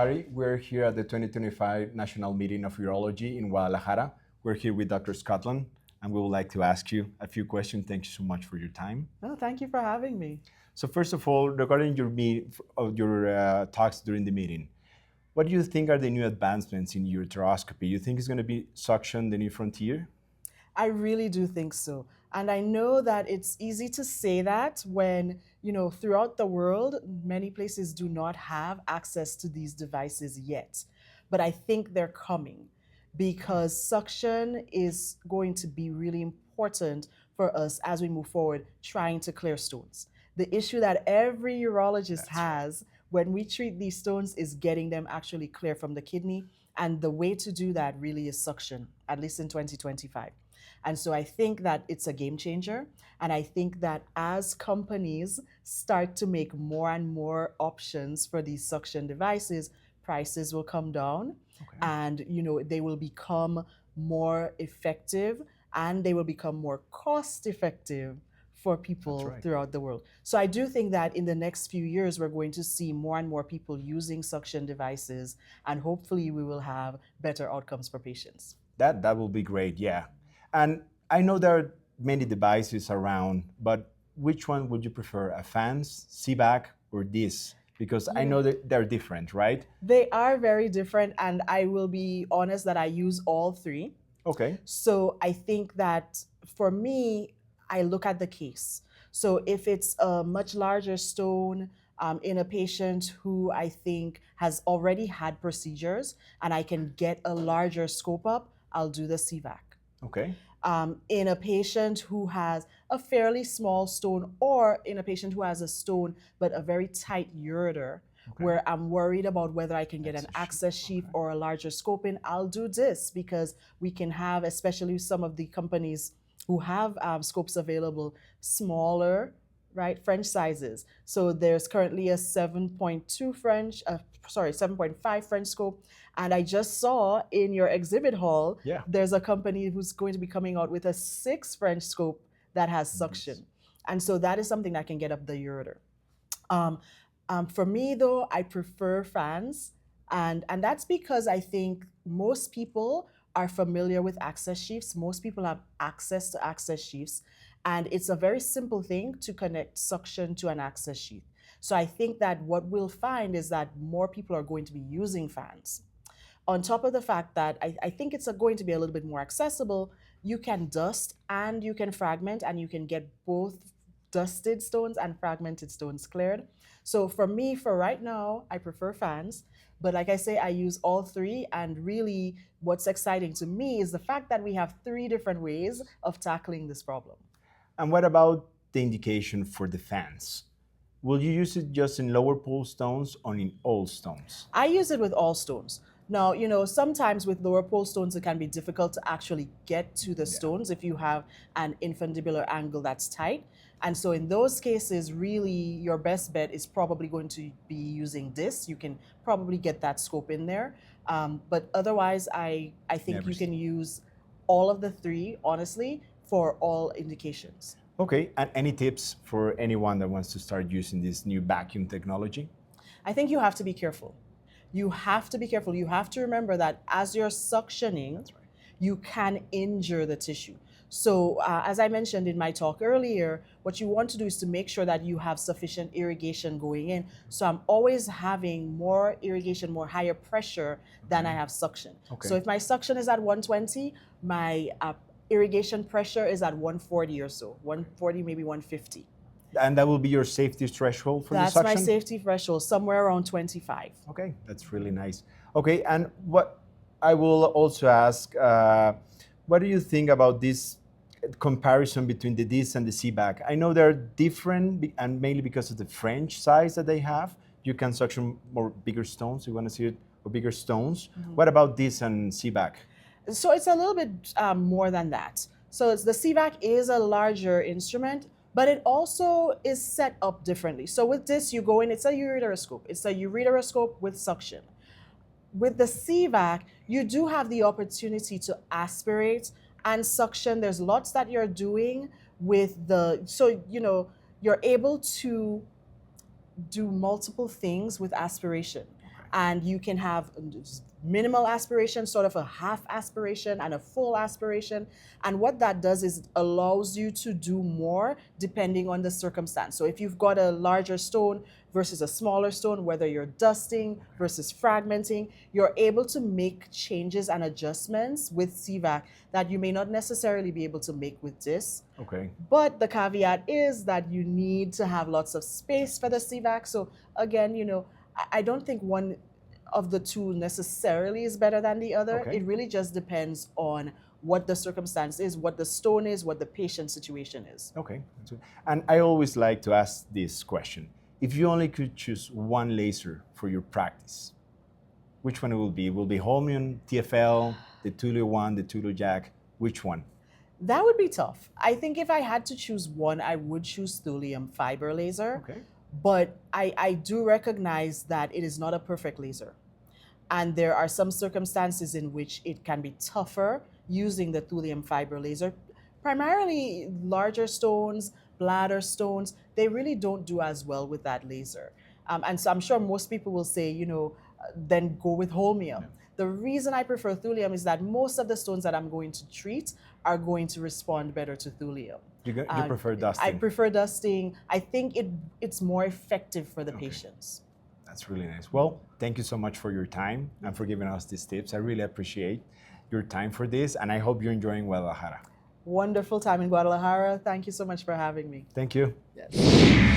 everybody. We're here at the 2025 National Meeting of Urology in Guadalajara. We're here with Dr. Scotland, and we would like to ask you a few questions. Thank you so much for your time. Oh, thank you for having me. So first of all, regarding your talks during the meeting, what do you think are the new advancements in ureteroscopy? You think it's going to be suction the new frontier? I really do think so. And I know that it's easy to say that when, throughout the world, many places do not have access to these devices yet. But I think they're coming because suction is going to be really important for us as we move forward trying to clear stones. The issue that every urologist has when we treat these stones is getting them actually clear from the kidney. And the way to do that really is suction, at least in 2025. And so I think that it's a game changer. And I think that as companies start to make more and more options for these suction devices, prices will come down and they will become more effective and they will become more cost effective for people throughout the world. So I do think that in the next few years, we're going to see more and more people using suction devices, and hopefully we will have better outcomes for patients. That will be great, yeah. And I know there are many devices around, but which one would you prefer, a FANS, CBAC, or this? Because I know that they're different, right? They are very different, and I will be honest that I use all three. Okay. So I think that for me, I look at the case. So if it's a much larger stone in a patient who I think has already had procedures and I can get a larger scope up, I'll do the CVAC. Okay. In a patient who has a fairly small stone, or in a patient who has a stone but a very tight ureter, where I'm worried about whether I can get an access sheath or a larger scope in, I'll do this, because we can have, especially some of the companies who have scopes available, smaller, right, French sizes. So there's currently a 7.5 French scope. And I just saw in your exhibit hall, there's a company who's going to be coming out with a 6 French scope that has suction. And so that is something that can get up the ureter. For me, though, I prefer FANS. And that's because I think most people are familiar with access sheaths. Most people have access to access sheaths. And it's a very simple thing to connect suction to an access sheath. So I think that what we'll find is that more people are going to be using FANS. On top of the fact that I think it's going to be a little bit more accessible, you can dust and you can fragment, and you can get both dusted stones and fragmented stones cleared. So for me, for right now, I prefer FANS. But like I say, I use all three, and really what's exciting to me is the fact that we have 3 different ways of tackling this problem. And what about the indication for the FANS? Will you use it just in lower pole stones or in all stones? I use it with all stones. Now, sometimes with lower pole stones, it can be difficult to actually get to the stones if you have an infundibular angle that's tight. And so in those cases, really, your best bet is probably going to be using this. You can probably get that scope in there. But otherwise, I think you can use all of the 3, honestly, for all indications. Okay, and any tips for anyone that wants to start using this new vacuum technology? I think you have to be careful. You have to be careful. You have to remember that as you're suctioning, you can injure the tissue. So as I mentioned in my talk earlier, what you want to do is to make sure that you have sufficient irrigation going in. So I'm always having more irrigation, more higher pressure than I have suction. So if my suction is at 120, my irrigation pressure is at 140 or so, 140, maybe 150. And that will be your safety threshold for the suction? That's my safety threshold, somewhere around 25. Okay, that's really nice. Okay, and what I will also ask, what do you think about this comparison between the DIS and the CBAC? I know they're different, and mainly because of the French size that they have. You can suction more bigger stones, you want to see it, or bigger stones. What about DIS and CBAC? So it's a little bit more than that. So the CVAC is a larger instrument, but it also is set up differently. So with this, you go in, it's a ureteroscope. It's a ureteroscope with suction. With the CVAC, you do have the opportunity to aspirate and suction. There's lots that you're doing with you're able to do multiple things with aspiration. and you can have minimal aspiration, sort of a half aspiration and a full aspiration. And what that does is it allows you to do more depending on the circumstance. So if you've got a larger stone versus a smaller stone, whether you're dusting versus fragmenting, you're able to make changes and adjustments with CVAC that you may not necessarily be able to make with this. Okay. But the caveat is that you need to have lots of space for the CVAC. So again, you know, I don't think one of the two necessarily is better than the other. Okay. It really just depends on what the circumstance is, what the stone is, what the patient situation is. Okay. And I always like to ask this question. If you only could choose one laser for your practice, which one it will be? Will it be Holmium, TFL, the Tulio 1, the Tulio Jack? Which one? That would be tough. I think if I had to choose one, I would choose thulium fiber laser. Okay. But I do recognize that it is not a perfect laser. And there are some circumstances in which it can be tougher using the thulium fiber laser. Primarily larger stones, bladder stones, they really don't do as well with that laser. And so I'm sure most people will say, you know, then go with holmium. Yeah. The reason I prefer thulium is that most of the stones that I'm going to treat are going to respond better to thulium. You prefer dusting? I prefer dusting. I think it's more effective for the patients. That's really nice. Well, thank you so much for your time and for giving us these tips. I really appreciate your time for this, and I hope you're enjoying Guadalajara. Wonderful time in Guadalajara. Thank you so much for having me. Thank you. Yes.